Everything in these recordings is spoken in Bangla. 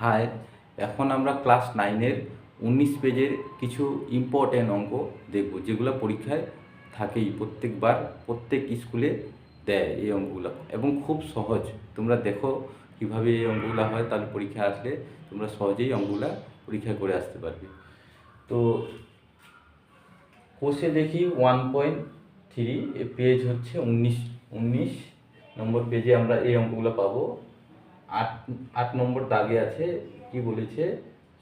হাই, এখন আমরা ক্লাস 9-এর 19 পেজের কিছু ইম্পর্টেন্ট অঙ্ক দেখব, যেগুলো পরীক্ষায় থাকেই প্রত্যেকবার, প্রত্যেক স্কুলে দেয় এই অঙ্কগুলো, এবং খুব সহজ। তোমরা দেখো কিভাবে এই অঙ্কগুলো হয়, তাহলে পরীক্ষায় আসলে তোমরা সহজেই অঙ্কগুলো পরীক্ষা করে আসতে পারবে। তো কোষে দেখি 1.3, পেজ হচ্ছে 19 নম্বর পেজে আমরা এই অঙ্কগুলো পাবো। 8 নম্বর দাগে আছে, কি বলেছে,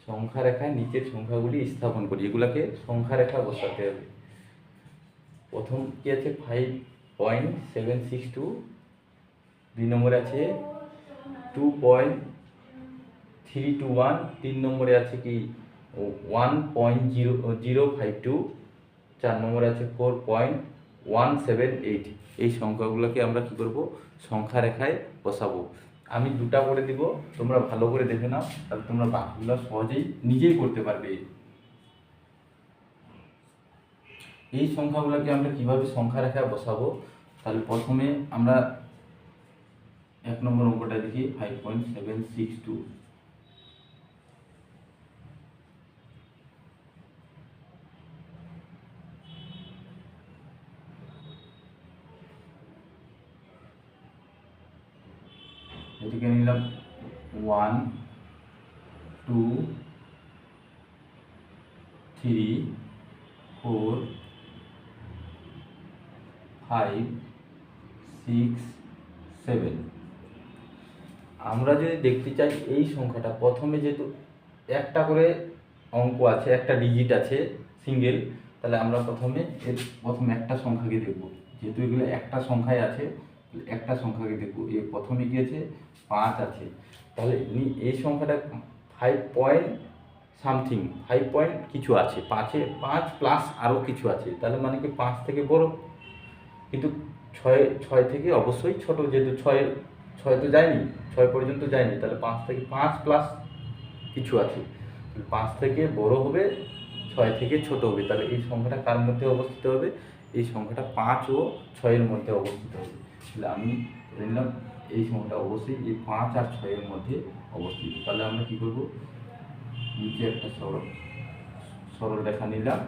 সংখ্যা রেখায় নিচের সংখ্যাগুলি স্থাপন করি। এগুলাকে সংখ্যা রেখা বসাতে হবে। প্রথম কি আছে 5.762, 2 নম্বরে আছে 2.321, 3 নম্বরে আছে কি 1.052, 4 নম্বরে আছে 4.178। এই সংখ্যাগুলোকে আমরা কি করব, সংখ্যা রেখায় বসাবো। আমি দুটা করে দিব, তোমরা ভালো করে দেখে নাও, তাহলে তোমরা বাকিগুলো সহজেই নিজেই করতে পারবে। এই সংখ্যাগুলোকে আমরা কিভাবে সংখ্যা রেখায় বসাবো, তাহলে প্রথমে আমরা 1 নম্বর অঙ্কটা দেখি 5.762। এটিকে নিলাম 1, 2, 3, 4, 5, 6, 7। আমরা যদি দেখতে চাই এই সংখ্যাটা, প্রথমে যেহেতু একটা করে অঙ্ক আছে, একটা ডিজিট আছে সিঙ্গেল, তাহলে আমরা প্রথমে একটা সংখ্যাকে দেখব। যেহেতু এগুলো একটা সংখ্যায় আছে, একটা সংখ্যাকে দেখব। এর প্রথমে কি আছে, 5 আছে, তাহলে এই সংখ্যাটা 5 পয়েন্ট সামথিং, 5 পয়েন্ট কিছু আছে, 5 প্লাস আরও কিছু আছে, তাহলে মানে কি 5 থেকে বড়, কিন্তু 6 থেকে অবশ্যই ছোট। যেহেতু 6 তো যায়নি, 6 পর্যন্ত যায়নি, তাহলে 5 প্লাস কিছু আছে, 5 থেকে বড় হবে, 6 থেকে ছোট হবে। তাহলে এই সংখ্যাটা কার মধ্যে অবস্থিত হবে, এই সংখ্যাটা 5 ও 6-এর মধ্যে অবস্থিত হবে। তাহলে আমি নিলাম এই সংখ্যাটা অবশ্যই এই 5 আর 6-এর মধ্যে অবস্থিত। তাহলে আমরা কি করব, নিচে একটা সরল রেখা নিলাম।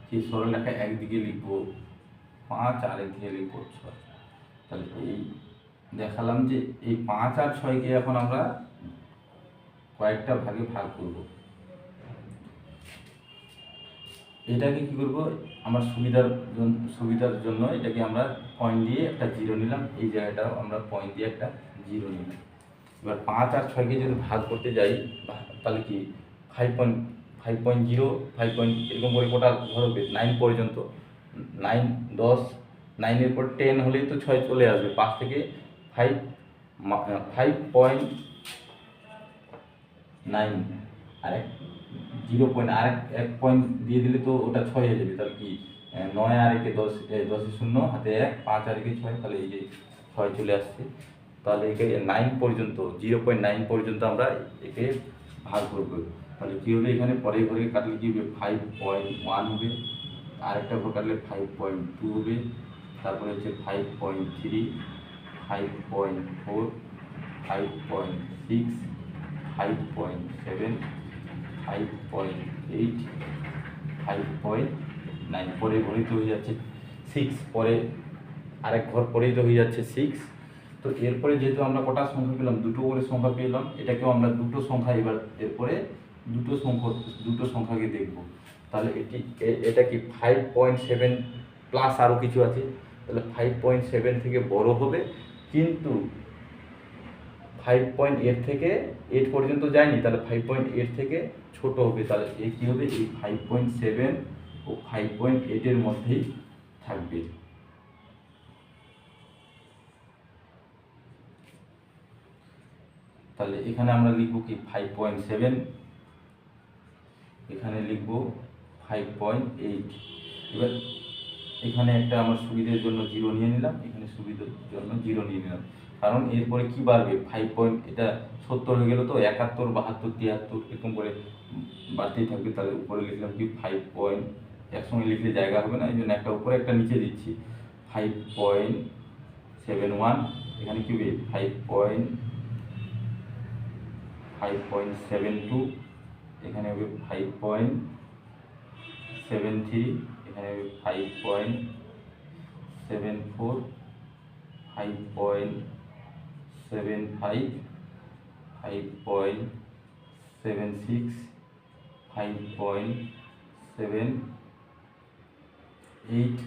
সেই সরল রেখা একদিকে লিখবো 5 আর একদিকে লিখবো 6। তাহলে এই দেখালাম যে এই 5 আর 6-কে এখন আমরা কয়েকটা ভাগে ভাগ করব। এটাকে কি করব, আমার সুবিধার জন্য এটাকে আমরা পয়েন্ট দিয়ে একটা জিরো নিলাম। এই জায়গাটাও আমরা পয়েন্ট দিয়ে একটা জিরো নিলাম। এবার 5 আর 6-কে যদি ভাগ করতে যাই, তাহলে কি 5.0, 5 এরকম করে কোটা ঘর হবে 9 পর্যন্ত। 9, 10, 9-এর পর 10 হলেই তো 6 চলে আসবে। 5 থেকে 5.9 আর 1 পয়েন্ট দিয়ে দিলে তো ওটা 6 হয়ে যাবে। তাহলে কি 9 আর 1-এ 10, 10-এ 0, হাতে 1, 5 আর 1-এ 6, তাহলে এই যে 6 চলে আসছে। তাহলে একে 9 পর্যন্ত, 0.9 পর্যন্ত আমরা একে ভাগ করবো। তাহলে কী হবে, এখানে পরের ঘরে কাটলে কী হবে, 5.1 হবে, আরেকটা ঘর কাটলে 5.2 হবে, তারপরে হচ্ছে 5.3, 5.4, 5.6, 5.7, 5.8, 5.9। পরে ঘরেই তো হয়ে যাচ্ছে 6, পরে আরেক ঘর পরেই তো হয়ে যাচ্ছে 6। তো এরপরে যেহেতু আমরা কটা সংখ্যা পেলাম, দুটো করে সংখ্যা পেলাম, এটাকেও আমরা দুটো সংখ্যা, এবার এরপরে দুটো সংখ্যাকে দেখব। তাহলে এটা কি 5.7 প্লাস আরও কিছু আছে, তাহলে 5.7 থেকে বড় হবে, কিন্তু 5.8 থেকে 8 পর্যন্ত যায়নি, তাহলে 5.8 থেকে ছোট হবে। তাহলে এই কী হবে, এই 5.7 ও 5.8-এর মধ্যেই থাকবে। তাহলে এখানে আমরা লিখব কি 5.7, এখানে লিখব 5.8। এবার এখানে একটা আমার সুবিধার জন্য জিরো নিয়ে নিলাম, এখানে সুবিধার জন্য জিরো নিয়ে নিলাম, কারণ এরপরে কি বাড়বে, 5 এটা 70 হয়ে গেল, তো 71, 72, 73 এরকম করে বাড়তেই থাকবে। তাহলে উপরে লিখলাম কি 5. একসঙ্গে লিখলে জায়গা হবে না, এই জন্য একটা উপরে একটা নিচে দিচ্ছি। 5.71, এখানে কি হবে 5. 5.72, এখানে হবে 5.73, এখানে হবে 5.74, 5.75, 5.76, 5.78,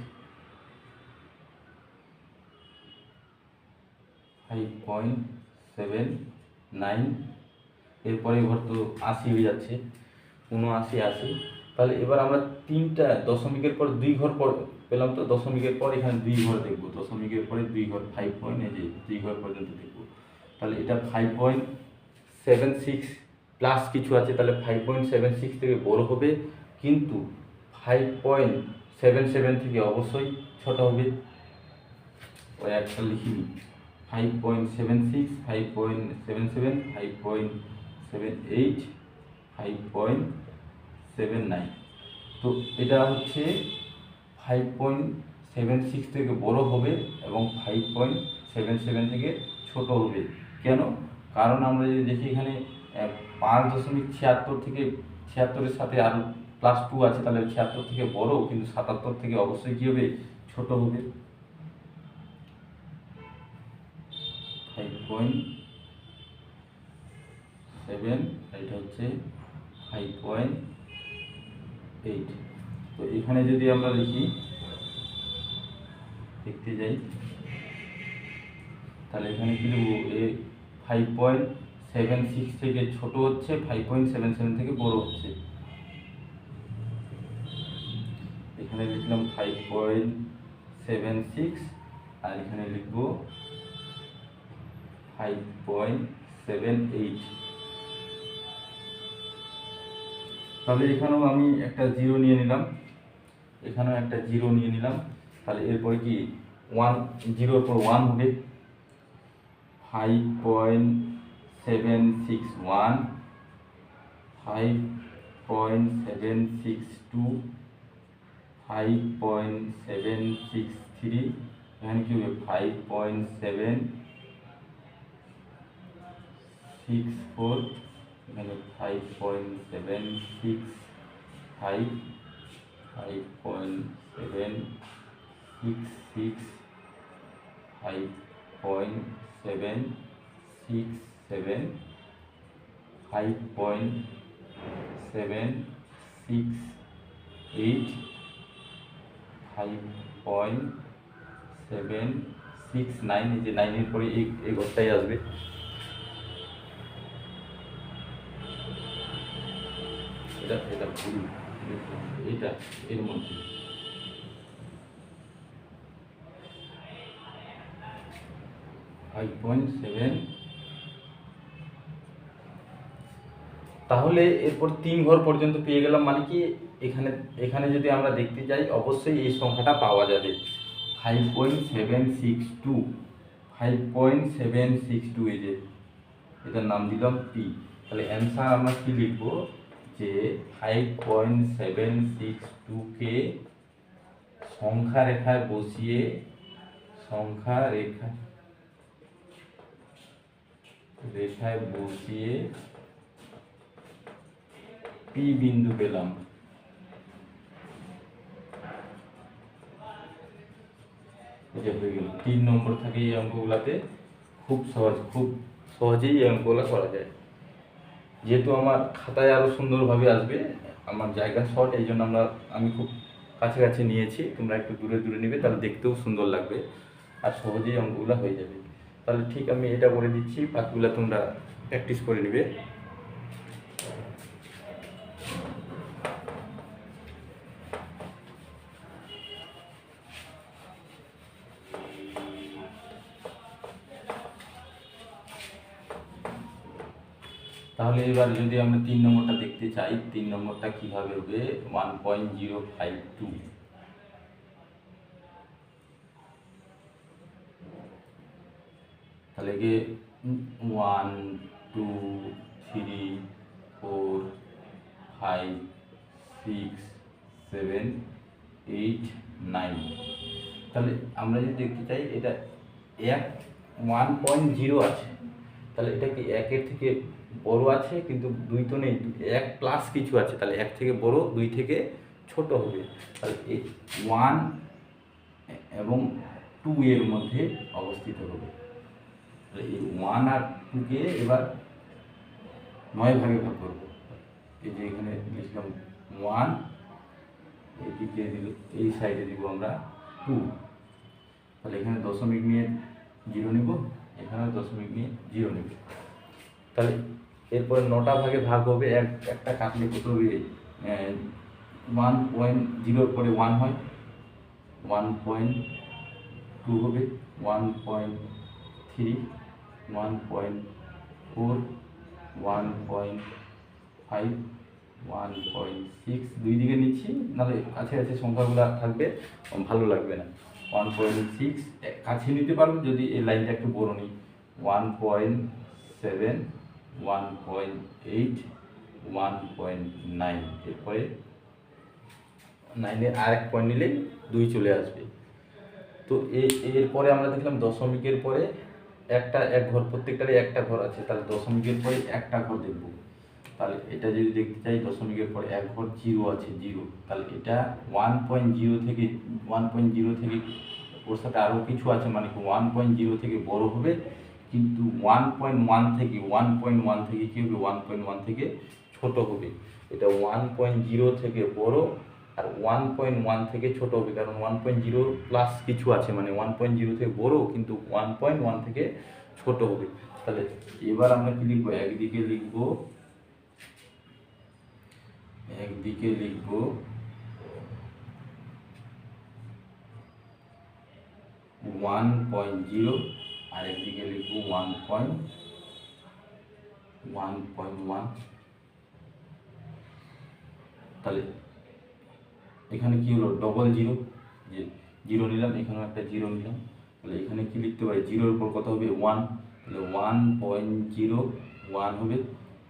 5.79, এরপরে ঘর তো 80 হয়ে যাচ্ছে, 79, 80। তাহলে এবার আমরা তিনটা দশমিকের পর 2 ঘর পর পেলাম, তো দশমিকের পর এখানে 2 ঘর দেখবো, দশমিকের পরে 2 ঘর 5 পয়েন্ট, এই যে 2 ঘর পর্যন্ত দেখবো। তাহলে এটা 5.76 প্লাস কিছু আছে, তাহলে 5.76 থেকে বড় হবে, কিন্তু 5.77 থেকে অবশ্যই ছোট হবে। ওই একটা লিখিনি, 5.76, 5.77, 5.78, 5.79। তো এটা হচ্ছে 5.76 থেকে বড় হবে এবং 5.77 থেকে ছোট হবে। কেন? কারণ আমরা যদি দেখি এখানে 5.76 থেকে 76-এর সাথে আরও +2 আছে, তাহলে 76 থেকে বড়, কিন্তু 77 থেকে অবশ্যই কী হবে, ছোট হবে। 5.7, এটা হচ্ছে 5.8। তো এখানে যদি আমরা লিখি, দেখতে যাই, তাহলে এখানে কি লিখবো, 5.76 থেকে ছোট হচ্ছে, 5.77 থেকে বড় হচ্ছে। এখানে লিখলাম 5.76, আর এখানে লিখবো 5.78। তাহলে এখানেও আমি একটা 0 নিয়ে নিলাম, এখানেও একটা 0 নিয়ে নিলাম। তাহলে এরপরে কি 1, 0-এর পর 1 হবে, 5.761, 5.762, 5.763, এখানে কি হবে 5.764, এখানে 5.765, 5.766, 5.767, 5.768, 5.769, এই যে 9-এর পরে এই ঘরটাই আসবে। এটা ভুল, এটা এর মধ্যে তাহলে এরপর 3 ঘর পর্যন্ত পেয়ে গেলাম, মানে কি এখানে এখানে যদি আমরা দেখতে যাই, অবশ্যই এই সংখ্যাটা পাওয়া যাবে, 5.762, 5.762, এই যে এটার নাম দিলাম পি। তাহলে অ্যান্সার আমরা কি লিখবো, যে 5.762-কে সংখ্যা রেখায় বসিয়ে, রেখায় বসিয়ে পি বিন্দু পেলাম। এটা হয়ে গেল 3 নম্বর। থাকে এই অঙ্কগুলাতে খুব সহজেই এই অঙ্কগুলো করা যায়। যেহেতু আমার খাতায় আরও সুন্দরভাবে আসবে, আমার জায়গা শর্ট, এই জন্য আমি খুব কাছাকাছি নিয়েছি, তোমরা একটু দূরে দূরে নেবে, তাহলে দেখতেও সুন্দর লাগবে আর সহজেই অঙ্কগুলো হয়ে যাবে। তাহলে ঠিক আমি এটা করে দিচ্ছি, বাকিগুলো তোমরা প্র্যাকটিস করে নেবে। তাহলে এবার যদি আমরা 3 নম্বরটা দেখতে চাই, 3 নম্বরটা কিভাবে হবে, 1.052, তাহলে কি 1, 2, 3, 4, 5, 6, 7, 8, 9। তাহলে আমরা যদি দেখতে চাই, এটা 1.0 আছে, তাহলে এটা কি একের থেকে বড় আছে, কিন্তু 2 তো নেই, 1 প্লাস কিছু আছে, তাহলে 1 থেকে বড় 2 থেকে ছোট হবে। তাহলে এই 1 এবং 2 এর মধ্যে অবস্থিত হবে। তাহলে এই 1 আর 2কে এবার 9 ভাগে ভাগ করব। এই যে এখানে লিখলাম 1, এদিকে এই সাইডে দিব আমরা 2। তাহলে এখানে দশমিক নিয়ে 0 নিব, এখানেও দশমিক নিয়ে 0 নিব। তাহলে এরপরে 9টা ভাগে ভাগ হবে, একটা কাটলে কত হবে? 1.0 পরে 1 হয়, 1.2 হবে, 1.3, 1.4, 1.5, 1.6। দুই দিকে নিচ্ছি, নাহলে কাছে কাছে সংখ্যাগুলো থাকবে, ভালো লাগবে না। 1.6 কাছে নিতে পারবো যদি এই লাইনটা একটু বড় নিই। 1.7, 1.8, 1.9। এরপরে 9-এর আর এক পয়েন্ট নিলে 2 চলে আসবে। তো এরপরে আমরা দেখলাম দশমিকের পরে এক ঘর, প্রত্যেকটারই একটা ঘর আছে, তাহলে দশমিকের পরে একটা ঘর দেখব। তাহলে এটা যদি দেখতে চাই, দশমিকের পরে এক ঘর 0 আছে, 0। তাহলে এটা 1.0 থেকে ওর সাথে আরও কিছু আছে, মানে কি 1.0 থেকে বড় হবে, কিন্তু 1.1 থেকে কী হবে? 1.1 থেকে ছোট হবে। এটা 1.0 থেকে বড় আর 1.1 থেকে ছোট হবে, কারণ 1.0 প্লাস কিছু আছে, মানে 1.0 থেকে বড় কিন্তু 1.1 থেকে ছোট হবে। তাহলে এবার আমরা কি লিখবো? একদিকে লিখব 1.0 আর একদিকে লিখব 1.1। তাহলে এখানে কি হলো? ডবল 0, যে 0 নিলাম, এখানেও একটা 0 নিলাম। তাহলে এখানে কি লিখতে পারি? 0-এর উপর কত হবে? 1। তাহলে 1.01 হবে।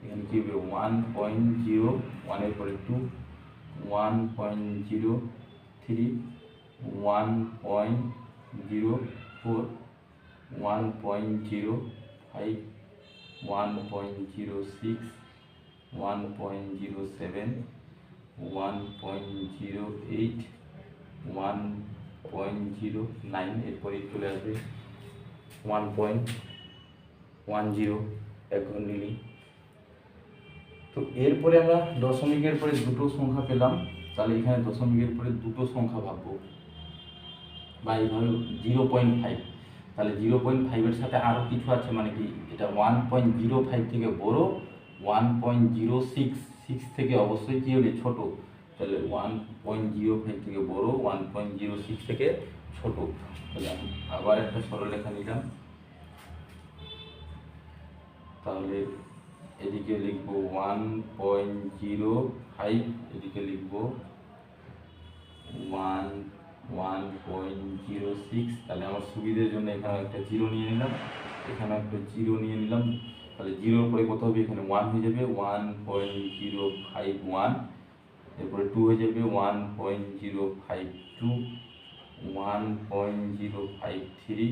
এখানে কি হবে? 1.0, 1-এর পরে 2, 1.03, 1.04, 1.05, 1.06, 1.07, 1.08, 1.09। এরপরে চলে আসবে 1.10, এক ঘর নিলি। তো এরপরে আমরা দশমিকের পরে দুটো সংখ্যা পেলাম, তাহলে এখানে দশমিকের পরে দুটো সংখ্যা ভাববো, বা এইভাবে 0.5। তাহলে 0.5-এর সাথে আরও কিছু আছে, মানে কি এটা 1.05 থেকে বড়, 1.06 থেকে অবশ্যই কী হবে? ছোট। তাহলে 1.05 থেকে বড়, 1.06 থেকে ছোট। তাহলে আমি আবার একটা সরলরেখা নিলাম। তাহলে এদিকে লিখব 1.05, এদিকে লিখব 1.06। তাহলে আমার সুবিধের জন্য এখানে একটা 0 নিয়ে নিলাম, এখানে একটা 0 নিয়ে নিলাম। তাহলে 0-এর পরে কত হবে? এখানে 1 হয়ে যাবে, 1.051। এরপরে 2 হয়ে যাবে 1.052, 1.053,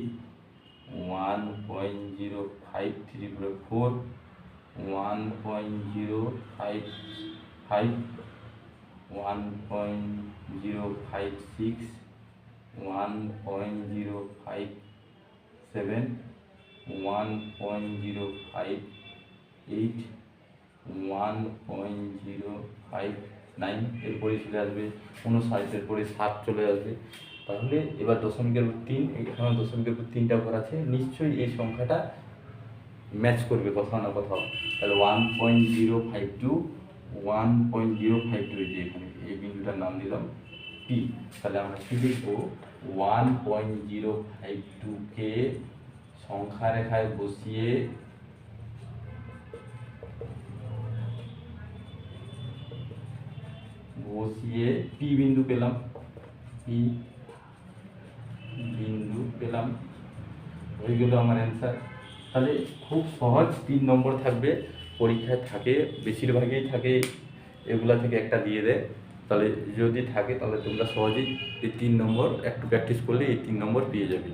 1.053 পরে 4, 1.055, 1.056, 1.057, 1.058, 1.059। এরপরে চলে আসবে 59, এরপরে 7 চলে আসবে। তাহলে এবার দশমিকের উপর 3, এখানে দশমিকের উপর 3টা ঘর আছে, নিশ্চয়ই এই সংখ্যাটা ম্যাচ করবে কোথাও না কোথাও। তাহলে 1.052, 1.052, এই যে এখানে এই বিন্দুটার নাম দিলাম পি। তাহলে আমরা কি লিখবো? 1.052-কে সংখ্যা রেখায় বসিয়ে পি বিন্দু পেলাম, হয়ে গেল আমার অ্যান্সার। তাহলে খুব সহজ 3 নম্বর থাকবে, পরীক্ষায় থাকে, বেশিরভাগই থাকে, এগুলা থেকে একটা দিয়ে দেয়। তাহলে যদি থাকে তাহলে তোমরা সহজেই এই 3 নম্বর একটু প্র্যাকটিস করলে এই 3 নম্বর পেয়ে যাবে।